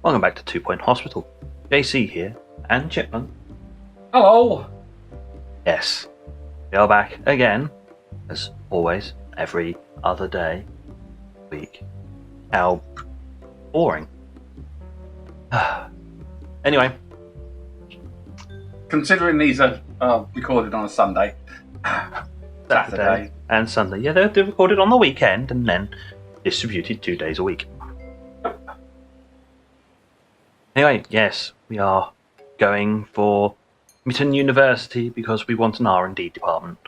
Welcome back to 2 Point Hospital. JC here, and Chipmonk. Hello! Yes, we are back again, as always, every other day, week. How boring. Anyway. Considering these are recorded on a Sunday, Saturday and Sunday. Yeah, they're recorded on the weekend and then distributed 2 days a week. Anyway, yes, we are going for Mitton University because we want an R&D department.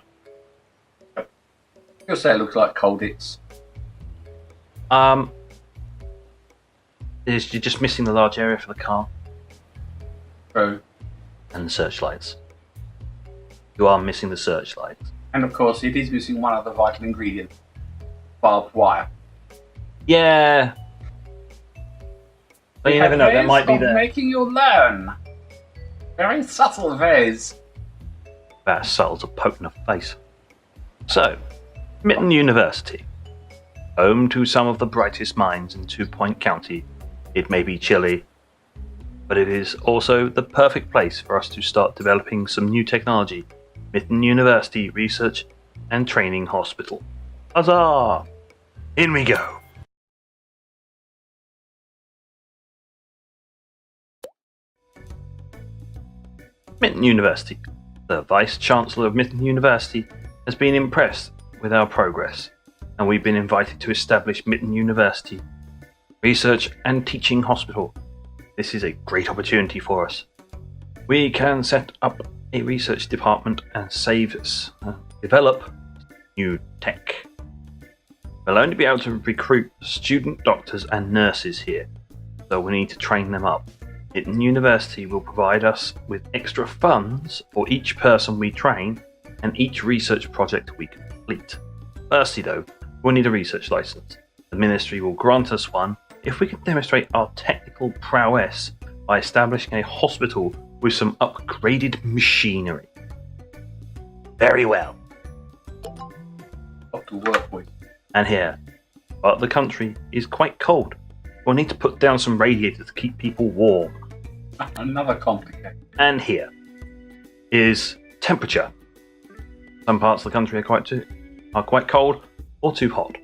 You'll say it looks like Colditz. You're just missing the large area for the car. True. And the searchlights. You are missing the searchlights. And of course, it is missing one other vital ingredient. Barbed wire. Yeah. But you never know, that might be there. Making you learn. Very subtle ways. That's subtle to poke in the face. So, Mitton University. Home to some of the brightest minds in 2 Point County. It may be chilly, but it is also the perfect place for us to start developing some new technology. Mitton University Research and Training Hospital. Huzzah! In we go! Mitton University. The Vice-Chancellor of Mitton University has been impressed with our progress, and we've been invited to establish Mitton University Research and Teaching Hospital. This is a great opportunity for us. We can set up a research department and develop new tech. We'll only be able to recruit student doctors and nurses here, so we need to train them up. Mitton University will provide us with extra funds for each person we train and each research project we complete. Firstly though, we'll need a research license. The ministry will grant us one if we can demonstrate our technical prowess by establishing a hospital with some upgraded machinery. Very well. What to work with. And here, but the country is quite cold. We'll need to put down some radiators to keep people warm. Another complication. And here is temperature. Some parts of the country are quite cold or too hot.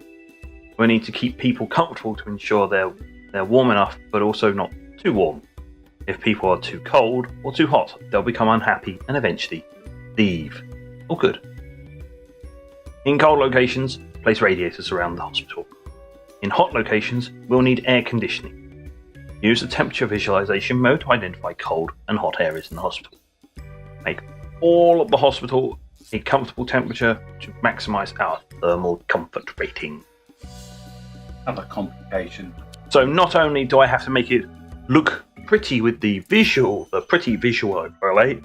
We need to keep people comfortable to ensure they're warm enough, but also not too warm. If people are too cold or too hot, they'll become unhappy and eventually leave. All good. In cold locations, place radiators around the hospital. In hot locations, we'll need air conditioning. Use the temperature visualization mode to identify cold and hot areas in the hospital. Make all of the hospital a comfortable temperature to maximize our thermal comfort rating. Another complication. So not only do I have to make it look pretty with the pretty visual overlay,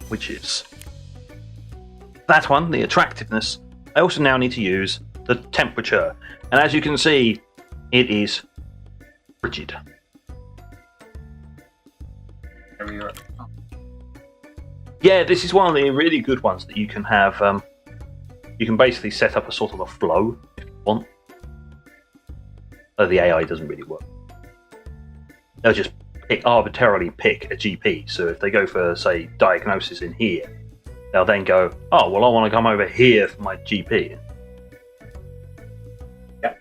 which is that one, the attractiveness, I also now need to use the temperature. And as you can see, it is frigid. Yeah, this is one of the really good ones that you can have. You can basically set up a sort of a flow if you want. The AI doesn't really work. They'll just arbitrarily pick a GP. So if they go for, say, diagnosis in here, they'll then go, oh, well, I want to come over here for my GP. Yep.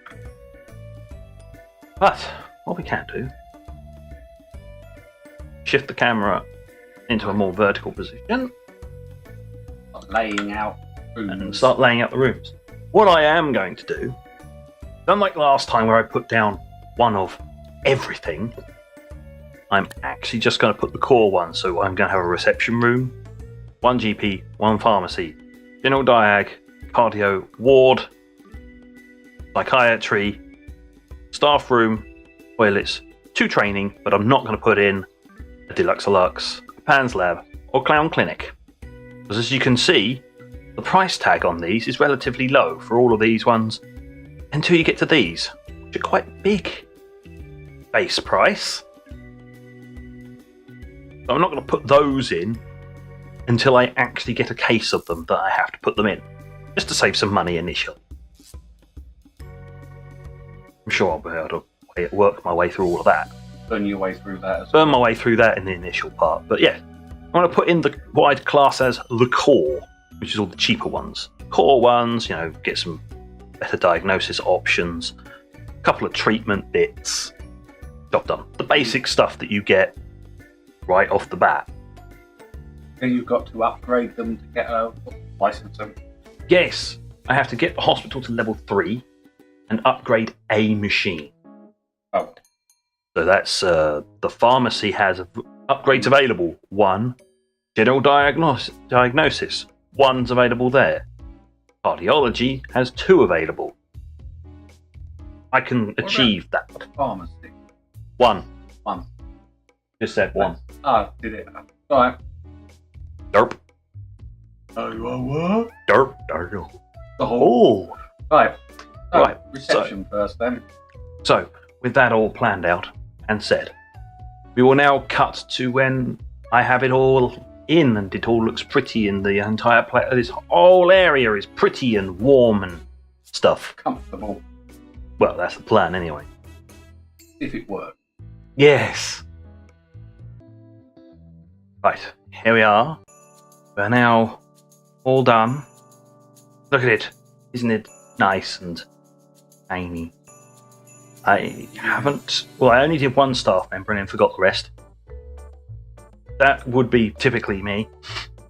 But what we can do, shift the camera into a more vertical position Laying out rooms. And start laying out the rooms. What I am going to do, unlike last time where I put down one of everything, I'm actually just going to put the core one. So I'm going to have a reception room, one GP, one pharmacy, general diag, cardio, ward, psychiatry, staff room, toilets, 2 training, but I'm not going to put in a Deluxe Lux, a PANS lab, or Clown Clinic. Because as you can see, the price tag on these is relatively low for all of these ones until you get to these, which are quite big base price. So I'm not going to put those in until I actually get a case of them that I have to put them in, just to save some money initially. I'm sure I'll be able to work my way through all of that. burn your way through that as Burn my way through that in the initial part. But yeah, I'm going to put in what I'd class as the core, which is all the cheaper ones. Core ones, you know, get some better diagnosis options, a couple of treatment bits. Job done. The basic stuff that you get right off the bat. And you've got to upgrade them to get a license. Yes, I have to get the hospital to level 3 and upgrade a machine. Oh. So that's the pharmacy has upgrades available. 1, general diagnosis. 1's available there. Cardiology has 2 available. I can achieve that. Pharmacy. 1. 1. Just said 1. Oh, did it? Alright. Derp. Oh, you are what? Derp. Derp. The whole. Oh. Right. So, Right. Reception first then. So, with that all planned out and said, we will now cut to when I have it all in and it all looks pretty and the entire this whole area is pretty and warm and stuff. Comfortable. Well, that's the plan anyway. If it works. Yes. Right, here we are. We're now all done. Look at it. Isn't it nice and tiny? I haven't... Well, I only did 1 staff member and then forgot the rest. That would be typically me.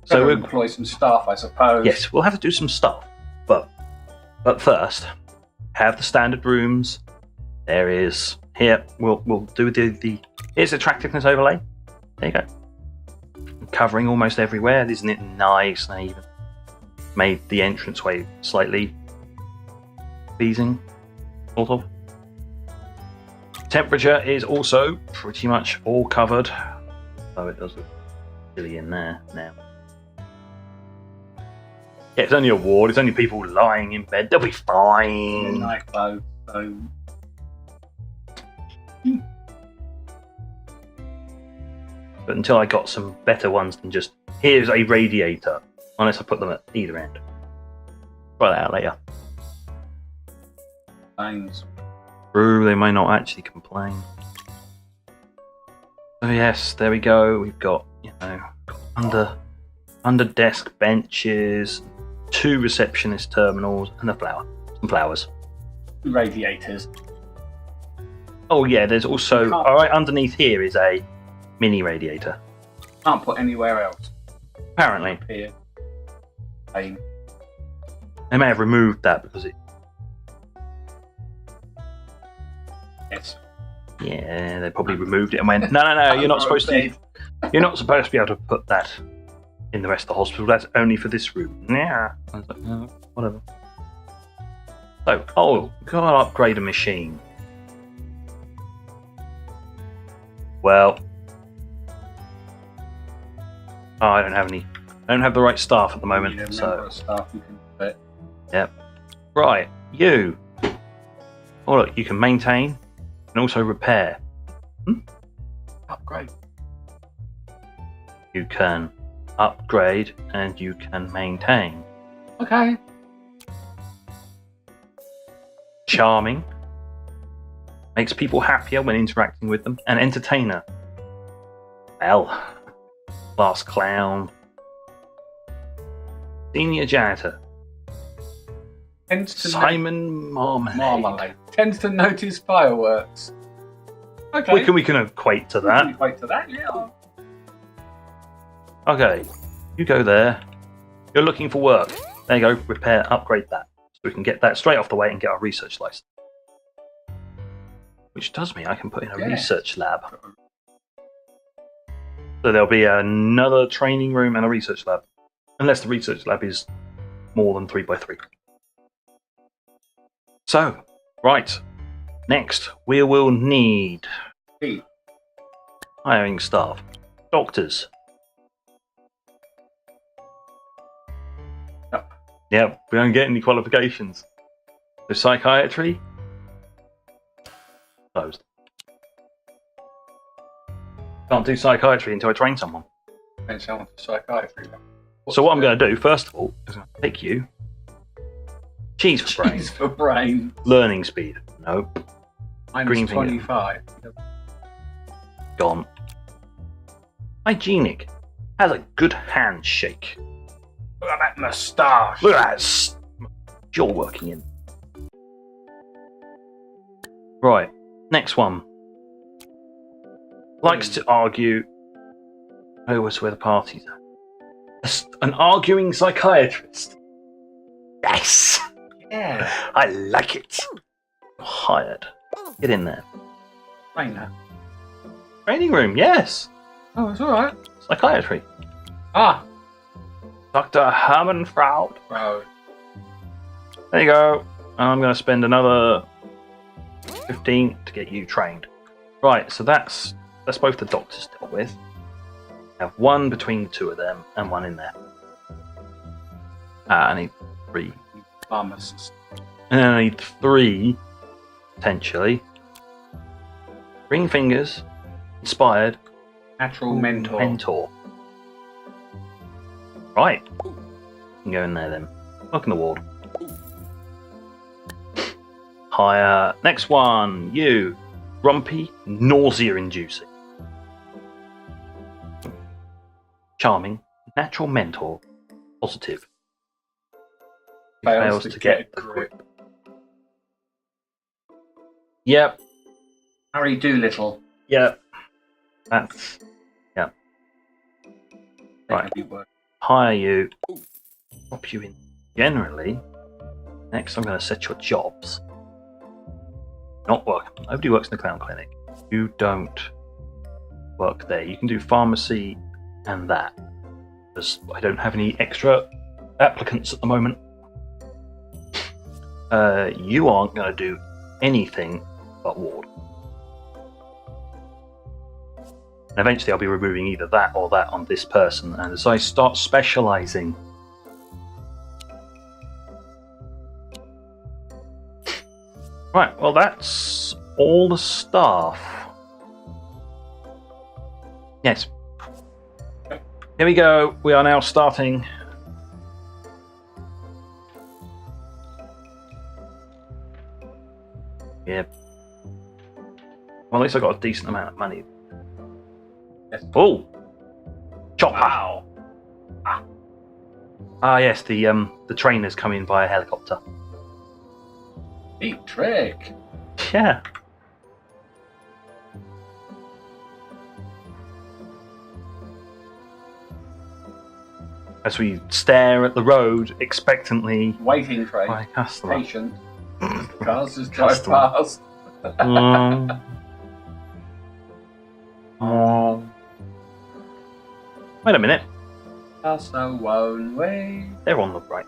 So we'll employ some staff, I suppose. Yes, we'll have to do some stuff. But first, have the standard rooms. There is... Here, we'll do the... Here's attractiveness overlay. There you go. Covering almost everywhere. Isn't it nice? They even made the entranceway slightly pleasing, sort of. Temperature is also pretty much all covered. Oh, it does look silly in there now. Yeah, it's only a ward. It's only people lying in bed. They'll be fine. Night clothes, so... But until I got some better ones than just, here's a radiator, unless I put them at either end. Try that out later. Things. True, they may not actually complain. So yes, there we go. We've got, you know, under desk benches, 2 receptionist terminals, and some flowers. Radiators. Oh yeah, there's also, alright, underneath here is a mini radiator. Can't put anywhere else. Apparently. Here. Pain. They may have removed that because it... Yes. Yeah, they probably removed it and went, no, you're not supposed to... You're not supposed to be able to put that in the rest of the hospital. That's only for this room. Yeah. I was like, oh, whatever. So, gotta upgrade a machine. Well, I don't have any. I don't have the right staff at the moment. Yeah, so staff you can fit. Yep. Right, you. Oh look, you can maintain and also repair. Upgrade. You can upgrade and you can maintain. Okay. Charming. Makes people happier when interacting with them. An entertainer. Well, class clown. Senior janitor. Tends to Simon Marmalade. Tends to notice fireworks. Okay. We can equate to that. We can equate to that, yeah. Okay, you go there. You're looking for work. There you go, repair, upgrade that. So we can get that straight off the way and get our research license. Which does mean I can put in a research lab. So there'll be another training room and a research lab. Unless the research lab is more than 3x3. So, right. Next, we will need hiring staff. Doctors. Yep, we don't get any qualifications. So psychiatry? Closed. Can't do psychiatry until I train someone. Train someone for psychiatry. So what I'm going to do, first of all, is I'm going to pick you. Cheese for brain. Cheese for brain. Learning speed. Nope. I'm Green finger. 25. Gone. Hygienic. Has a good handshake. Look at that moustache. Look at that. You're working in. Right. Next one. Likes to argue. Oh, what's where the party's at? An arguing psychiatrist. Yes. Yeah. I like it. Hired. Get in there. Ain't that? Training room. Yes. Oh, it's alright. Psychiatry. Ah. Dr. Hermanfraud. Bro. There you go. I'm going to spend another 15 to get you trained. Right, so that's both the doctors dealt with. I have one between the two of them and one in there. I need 3. Pharmacist. And then I need 3, potentially. Ring fingers, inspired, Natural mentor. Right. You can go in there then. Look in the ward. Higher. Next one. You. Grumpy, nausea inducing. Charming, natural mentor, positive. He Fails to get the grip. Yep. Harry Doolittle. Yep. That's. Yep. Right. Hire you. Drop you in generally. Next, I'm going to set your jobs. Not work. Nobody works in the clown clinic. You don't work there. You can do pharmacy and that. Because I don't have any extra applicants at the moment. You aren't going to do anything but ward. And eventually I'll be removing either that or that on this person. And as I start specialising, right, well that's all the staff. Yes. Here we go. We are now starting. Yep. Well, at least I got a decent amount of money. Yes. Oh! Chopper! Wow. Ah, yes, the trainers come in by a helicopter. Deep trick. Yeah. As we stare at the road expectantly, Waiting for by a a customer. patient. Cars just drive Customer. past. Wait a minute, Just a one way. they're on the right.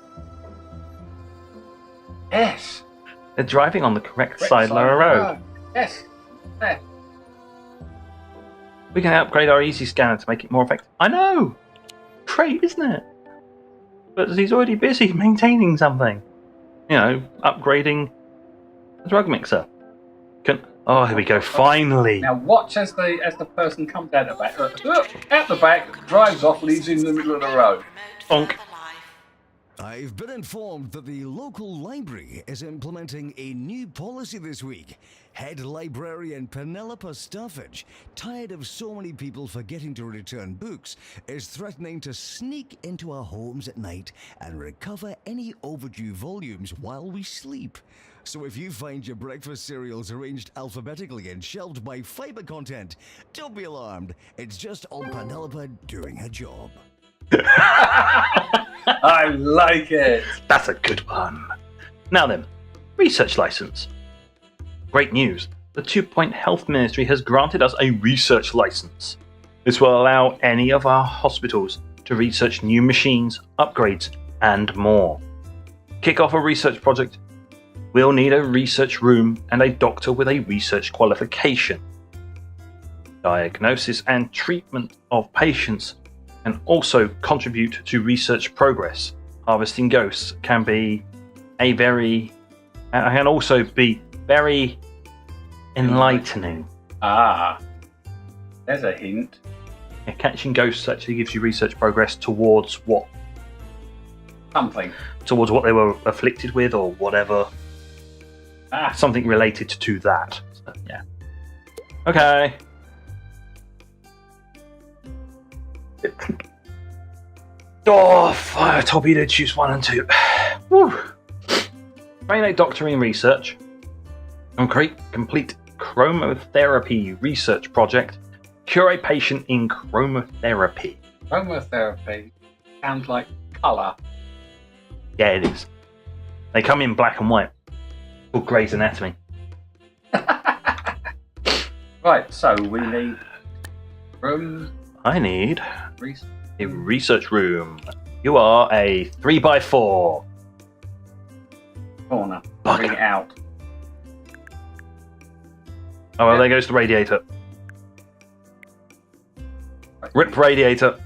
Yes. They're driving on the correct side of the road. Yes. There. We can upgrade our easy scanner to make it more effective. I know! Great, isn't it? But he's already busy maintaining something. You know, upgrading the drug mixer. Oh, here we go, finally! Now watch as the person comes out the back. Out the back, drives off, leaves in the middle of the road. Bonk. I've been informed that the local library is implementing a new policy this week. Head librarian Penelope Staffage, tired of so many people forgetting to return books, is threatening to sneak into our homes at night and recover any overdue volumes while we sleep. So if you find your breakfast cereals arranged alphabetically and shelved by fiber content, don't be alarmed. It's just old Penelope doing her job. I like it. That's a good one. Now then, research license. Great news. The 2 Point Health Ministry has granted us a research license. This will allow any of our hospitals to research new machines, upgrades, and more. Kick off a research project. We'll need a research room and a doctor with a research qualification. Diagnosis and treatment of patients can also contribute to research progress. Harvesting ghosts can also be very enlightening. Ah, there's a hint. Yeah, catching ghosts actually gives you research progress towards what Something. they were afflicted with or whatever. Something related to that. So, yeah. Okay. Oh, fire torpedo choose 1 and 2. Woo. Train a doctor in research. Complete chromotherapy research project. Cure a patient in chromotherapy. Chromotherapy sounds like colour. Yeah, it is. They come in black and white. Called Grey's Anatomy. Right, so we need room. I need Research. a research room. You are a 3x4. Corner. Bugger. Bring it out. Oh, well, there goes the radiator. Rip radiator.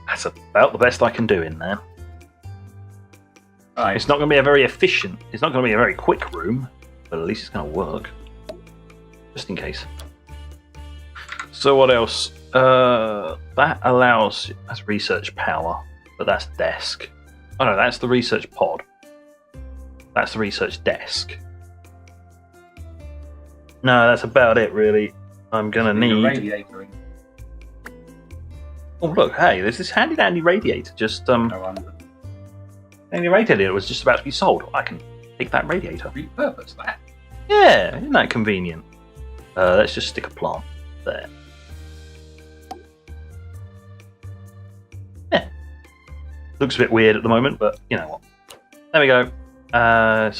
That's about the best I can do in there. Right. It's not going to be a very efficient, it's not going to be a very quick room, but at least it's going to work. Just in case. So what else? That allows, that's research power, but that's desk. Oh no, that's the research pod. That's the research desk. No, that's about it really. I'm going to Need a need... radiator in. Oh look, hey, there's this handy dandy radiator. Just No wonder. handy radiator was just about to be sold. I can take that radiator. Repurpose that. Yeah, isn't that convenient? Let's just stick a plant there. Yeah, looks a bit weird at the moment, but you know what? There we go. Yeah,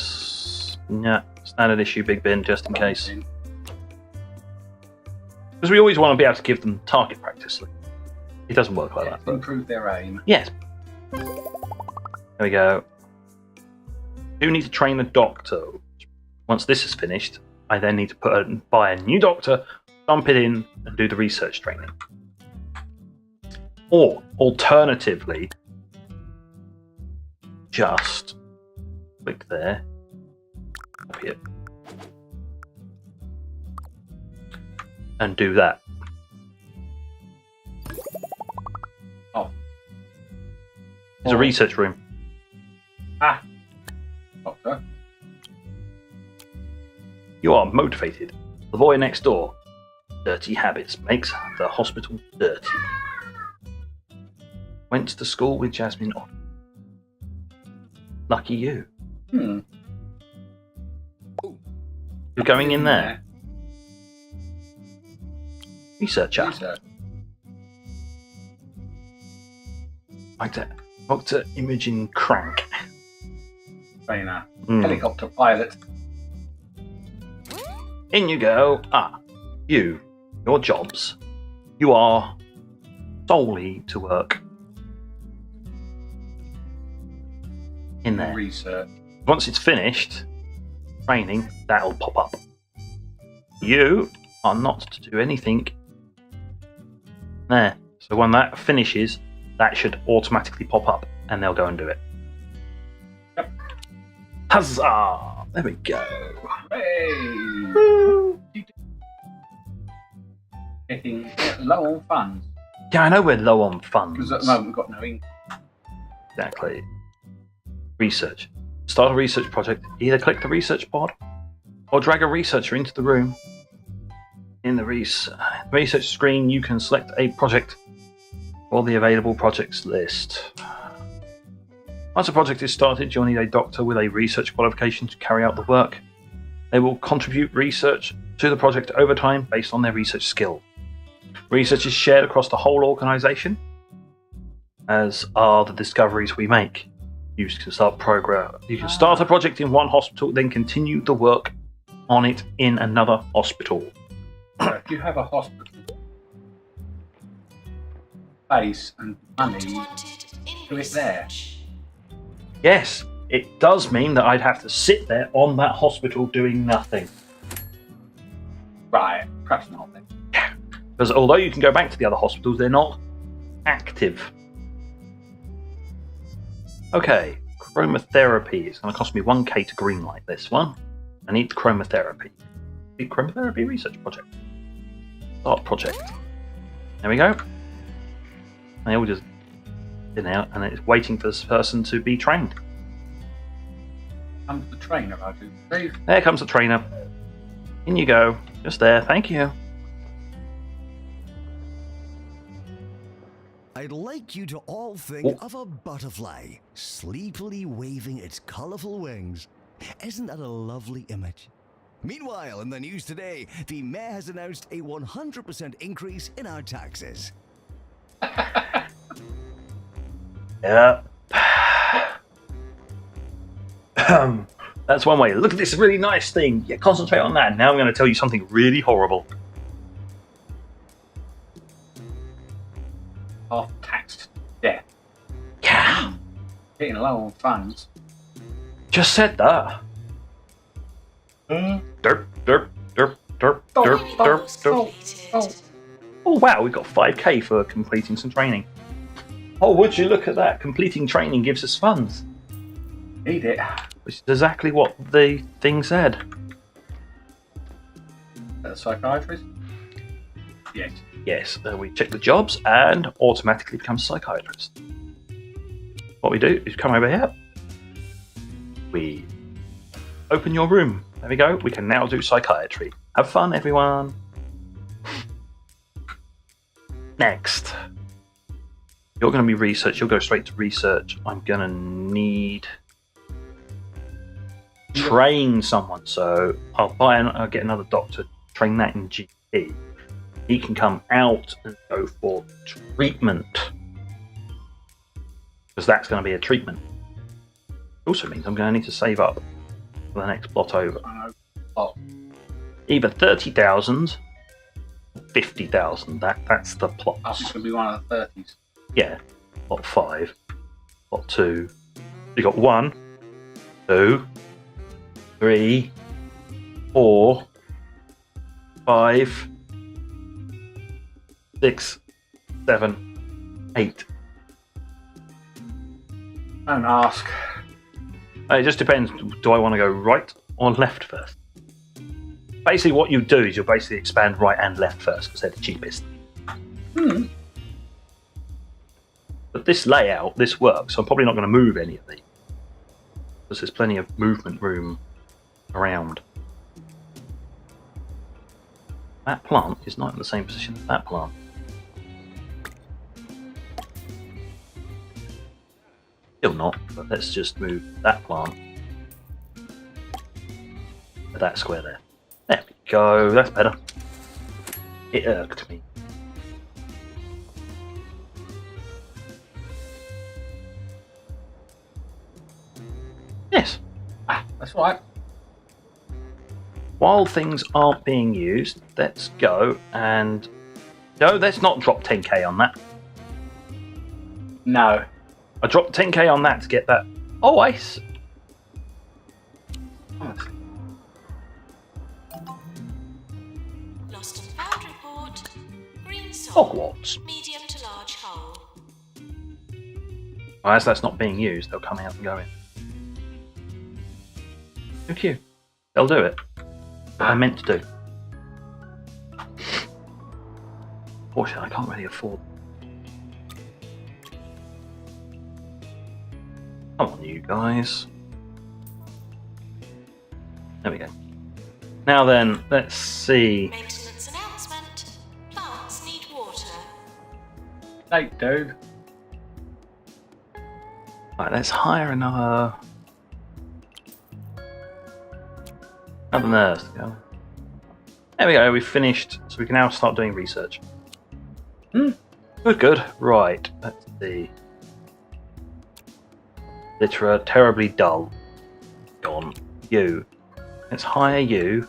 standard issue big bin just in case, because we always want to be able to give them target practice. It doesn't work like that. But... improve their aim. Yes. There we go. Do need to train the doctor. Once this is finished, I then need to buy a new doctor, dump it in, and do the research training. Or, alternatively, just click there, copy it, and do that. Oh. It's a research room. Ah. Doctor. You are motivated. The boy next door. Dirty habits makes the hospital dirty. Went to school with Jasmine on. Lucky you. Hmm. You're going in there. Researcher. Research. Dr. Imogen Crank. Trainer. Hmm. Helicopter pilot. In you go. Your jobs. You are solely to work in there. Research. Once it's finished, training, that'll pop up. You are not to do anything there. So when that finishes, that should automatically pop up and they'll go and do it. Yep. Huzzah! There we go. Hey! Woo. Getting low on funds. Yeah, I know we're low on funds. Because at the moment we've got no income. Exactly. Research. Start a research project. Either click the research pod or drag a researcher into the room. In the research screen, you can select a project or the available projects list. Once a project is started, you'll need a doctor with a research qualification to carry out the work. They will contribute research to the project over time based on their research skill. Research is shared across the whole organisation, as are the discoveries we make. You can start a project in one hospital, then continue the work on it in another hospital. So if you have a hospital space and money, do it there. Yes, it does mean that I'd have to sit there on that hospital doing nothing. Right, perhaps not then. Because although you can go back to the other hospitals, they're not active. Okay, chromotherapy. It's going to cost me 1k to greenlight this one. I need chromotherapy. The chromotherapy research project. Start project. There we go. They all just in out, and it's waiting for this person to be trained. comes the trainer, I do believe. There comes the trainer. In you go. Just there. Thank you. I'd like you to all think of a butterfly sleepily waving its colourful wings. Isn't that a lovely image? Meanwhile, in the news today, the Mayor has announced a 100% increase in our taxes. Yeah. That's one way. Look at this really nice thing. Yeah, concentrate on that. Now I'm going to tell you something really horrible. Half taxed death. Yeah. Getting low on funds. Just said that. Derp, derp, derp, derp, derp, derp, derp. Oh wow, we've got 5k for completing some training. Oh, would you look at that? Completing training gives us funds. Need it. Which is exactly what the thing said. Psychiatrist? Yes. Yes, we check the jobs and automatically become psychiatrist. What we do is come over here. We open your room. There we go. We can now do psychiatry. Have fun, everyone. Next. You're going to be research. You'll go straight to research. I'm going to need train someone. So I'll get another doctor, train that in GP. He can come out and go for treatment. Because that's going to be a treatment. Also means I'm going to need to save up for the next plot over. Either 30,000 or 50,000. That's the plot. I think it's going to be one of the 30s. Yeah. Plot 5. Plot 2. You got 1, 2, 3, 4, 5, 6, 7, 8. Don't ask. It just depends. Do I want to go right or left first? Basically, what you do is you'll basically expand right and left first because they're the cheapest. But this layout, this works, so I'm probably not going to move any of these because there's plenty of movement room around. That plant is not in the same position as that plant. Still not, but let's just move that plant to that square there. There we go, that's better. It irked me. Yes. That's right. While things aren't being used, let's go and... No, let's not drop 10k on that. No. I dropped 10k on that to get that. Oh, ice. Lost and found report. Green Hogwarts. Medium to large hole. Well, as that's not being used, they'll come out and go in. Thank you. They'll do it. What I meant to do. Fortunately, I can't really afford. Come on, you guys. There we go. Now then, let's see. Maintenance announcement. Plants need water. They do. Right, let's hire another nurse to go. There we go, we've finished, so we can now start doing research. Good. Right, let's see. Litera, terribly dull. Gone. You. Let's hire you.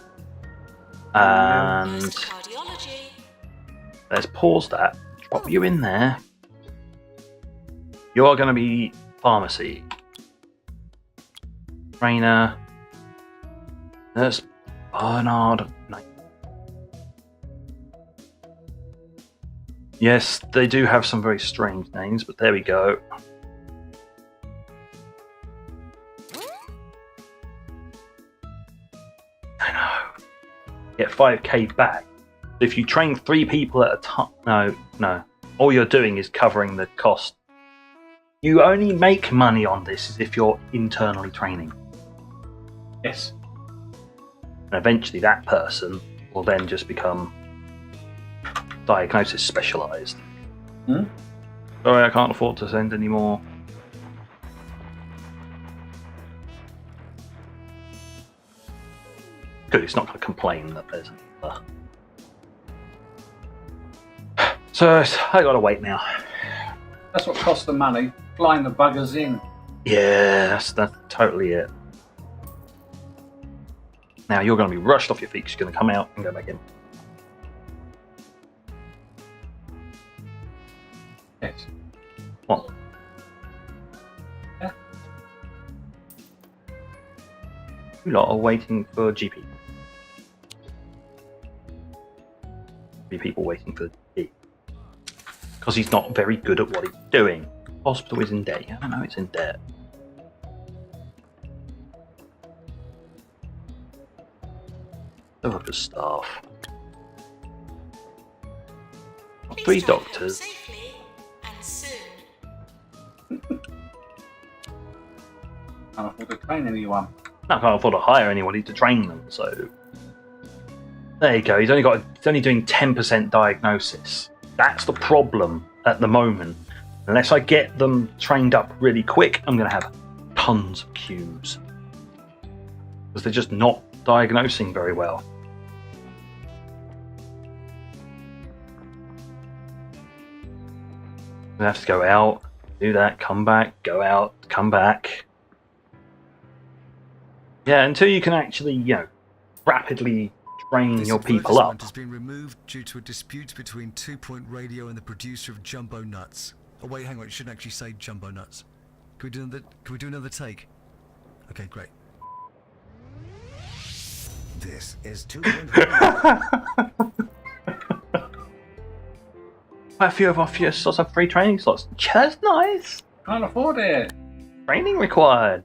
And Cardiology. let's pause that. Drop you in there. You are going to be pharmacy. Trainer. Nurse Bernard. Yes, they do have some very strange names, but there we go. I know. Get 5k back. If you train 3 people at a time, no. All you're doing is covering the cost. You only make money on this if you're internally training. Yes. And eventually that person will then just become diagnosis specialised. Hmm? Sorry, I can't afford to send any more. Good, it's not going to complain that there's another. So I got to wait now. That's what costs the money. Flying the buggers in. Yeah, that's totally it. Now you're going to be rushed off your feet. You're going to come out and go back in. Yes. What? Yeah. You lot are waiting for GP. Be people waiting for GP. Because he's not very good at what he's doing. Hospital is in debt. I don't know it's in debt. Other staff. Please 3 drive home doctors. safely and soon. Can't afford to train anyone. I can't afford to hire anybody to train them, so there you go. He's only doing 10% diagnosis. That's the problem at the moment. Unless I get them trained up really quick, I'm going to have tons of queues because they're just not diagnosing very well. I have to go out, do that, come back, go out, come back. Yeah, until you can actually, rapidly train your people up. This advertisement has been removed due to a dispute between 2 Point Radio and the producer of Jumbo Nuts. Oh wait, hang on, it shouldn't actually say Jumbo Nuts. Can we do another take? Okay, great. This is 2 Point Radio. A few of our few slots have free training slots. That's nice. Can't afford it. Training required.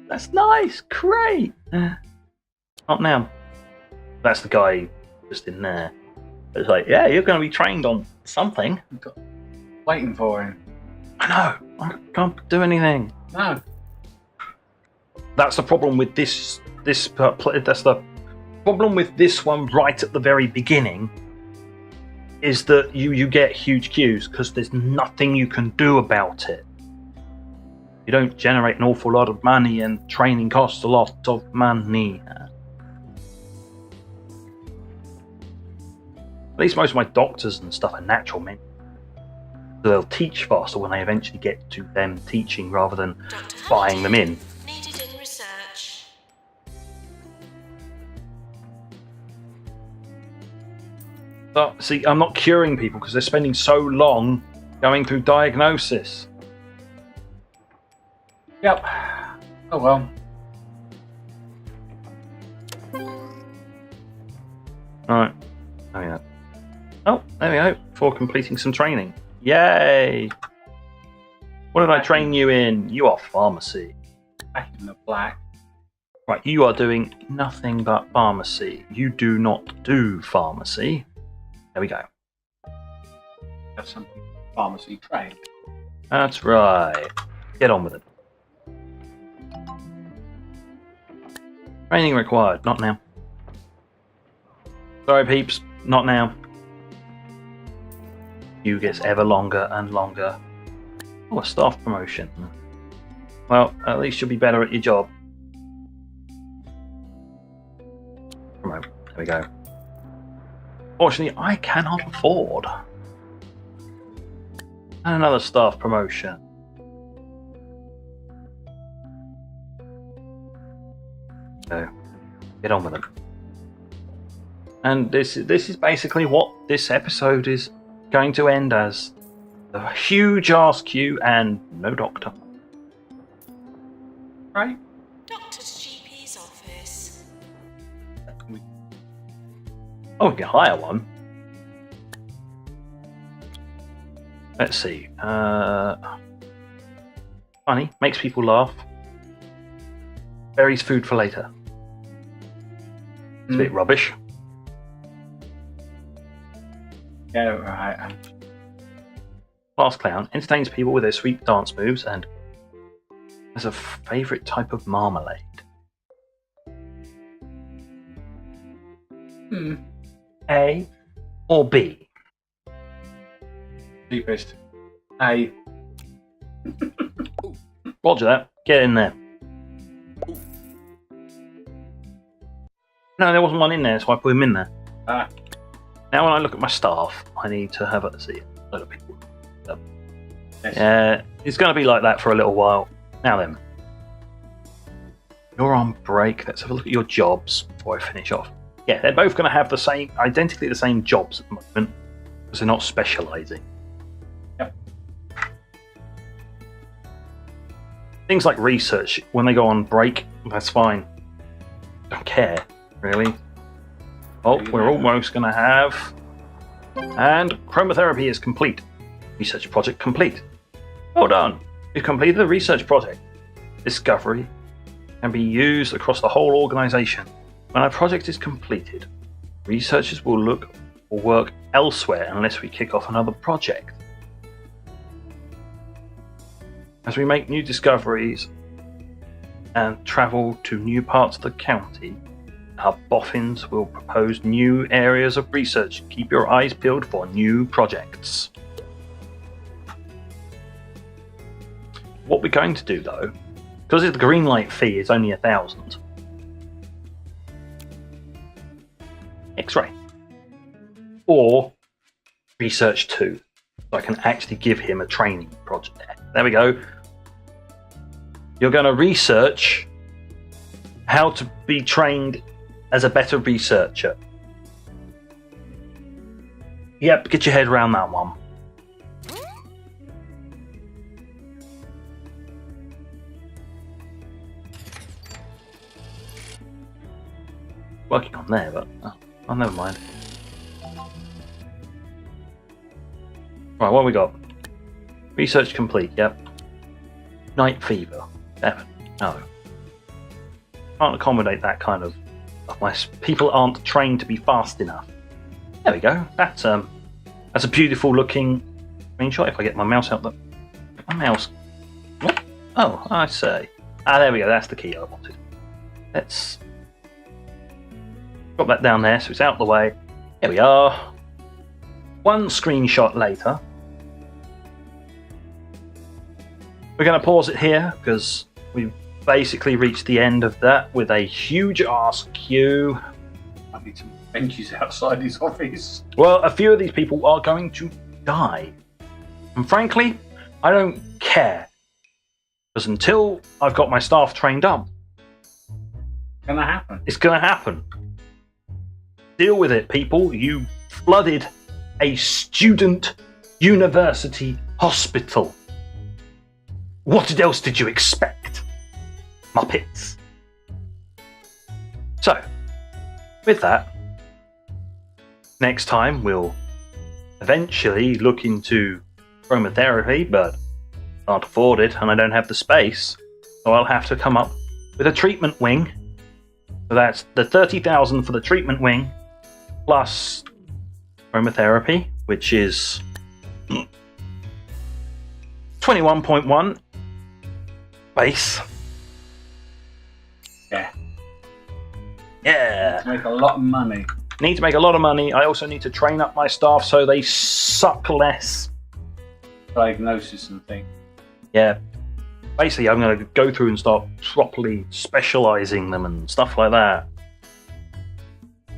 That's nice. Great. Not now. That's the guy just in there. It's like, yeah, you're going to be trained on something. Waiting for him. I know. I can't do anything. No. That's the problem with this. That's the problem with this one right at the very beginning. Is that you get huge queues because there's nothing you can do about it. You don't generate an awful lot of money, and training costs a lot of money. At least most of my doctors and stuff are natural men. So they'll teach faster when they eventually get to them teaching rather than buying them in. Needed in research. But see, I'm not curing people because they're spending so long going through diagnosis. Yep. Oh well. Right. Oh yeah. Oh, there we go. For completing some training. Yay! What did I train you in? You are pharmacy. Back in the black. Right, you are doing nothing but pharmacy. You do not do pharmacy. There we go. Have something pharmacy trained. That's right. Get on with it. Training required. Not now. Sorry, peeps. Not now. Queue gets ever longer and longer. Oh, a staff promotion. Well, at least you'll be better at your job. Promote. There we go. Fortunately, I cannot afford another staff promotion. So, get on with it. And this is basically what this episode is going to end as. A huge ass queue and no doctor. Right? Doctor's GP's office. Oh, we can hire one. Let's see. Funny, makes people laugh. Buries food for later. It's a bit rubbish. Yeah, right. Class clown entertains people with their sweet dance moves and has a favourite type of marmalade. A or B? Cheapest. A. Roger that. Get in there. No, there wasn't one in there, so I put him in there. Ah. Now when I look at my staff, I need to have a load of people. Yes. Yeah, it's going to be like that for a little while. Now then. You're on break. Let's have a look at your jobs before I finish off. Yeah, they're both going to have identically the same jobs at the moment, because they're not specialising. Yep. Things like research, when they go on break, that's fine. Don't care, really. Oh, we're almost going to have... And chromotherapy is complete. Research project complete. Well done. You've completed the research project. Discovery can be used across the whole organisation. When a project is completed, researchers will look or work elsewhere unless we kick off another project. As we make new discoveries and travel to new parts of the county, our boffins will propose new areas of research. Keep your eyes peeled for new projects. What we're going to do though, because the green light fee is only 1,000, X-ray or research 2, so I can actually give him a training project. There we go. You're going to research how to be trained as a better researcher. Yep, get your head around that one. Working on there, but oh, never mind. Right, what have we got? Research complete, yep. Night fever, 7. No. Can't accommodate that kind of stuff. My people aren't trained to be fast enough. There we go. That's a beautiful looking screenshot. If I get my mouse out, my mouse. What? Oh, I say. Ah, there we go. That's the key I wanted. Let's drop that down there so it's out the way. There we are. One screenshot later. We're going to pause it here because we've basically reached the end of that with a huge ass queue. I need some benches outside his office. Well, a few of these people are going to die. And frankly, I don't care. Because until I've got my staff trained up, Gonna happen. it's going to happen. Deal with it, people. You flooded a student university hospital. What else did you expect? Muppets. So, with that, next time we'll eventually look into chromotherapy, but can't afford it and I don't have the space, so I'll have to come up with a treatment wing. So that's the 30,000 for the treatment wing, plus chromotherapy, which is 21.1 base. Yeah. Yeah. Make a lot of money. Need to make a lot of money. I also need to train up my staff so they suck less. Diagnosis and things. Yeah. Basically, I'm going to go through and start properly specialising them and stuff like that.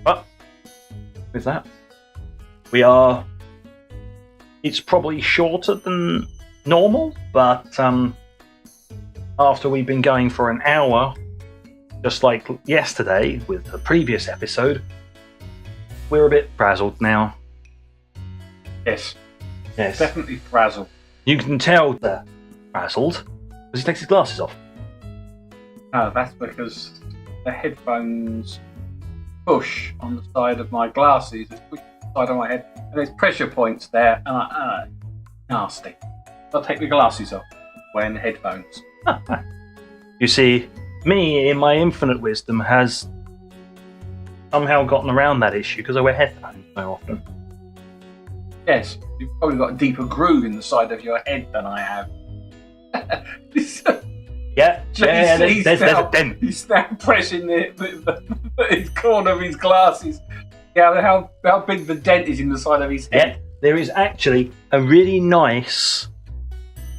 But with that, it's probably shorter than normal, but after we've been going for an hour, just like yesterday with the previous episode, we're a bit frazzled now. Yes. Yes. Definitely frazzled. You can tell they're frazzled because he takes his glasses off. No, that's because the headphones push on the side of my glasses. It's pushed on the side of my head, and there's pressure points there, and nasty. I'll take the glasses off, wearing the headphones. You see, me, in my infinite wisdom, has somehow gotten around that issue because I wear headphones so often. Yes, you've probably got a deeper groove in the side of your head than I have. Yeah, there's a dent. He's now pressing the corner of his glasses Yeah, how big the dent is in the side of his Yeah, head. there is actually a really nice.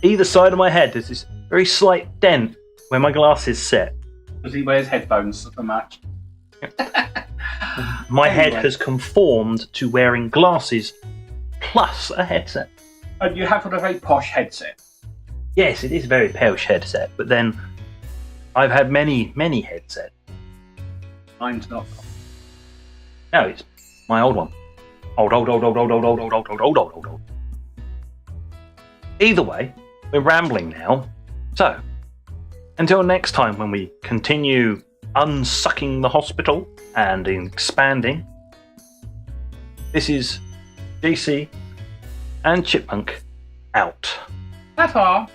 Either side of my head, there's this very slight dent where my glasses sit. Because he wears headphones so much. My head Anyway. has conformed to wearing glasses plus a headset. And you have got a very posh headset. Yes, it is a very posh headset, but then I've had many headsets. Mine's not. No, it's my old one. Old. Either way, we're rambling now. So, until next time when we continue unsucking the hospital and expanding, this is Jc and Chipmonk out. Ta-ta!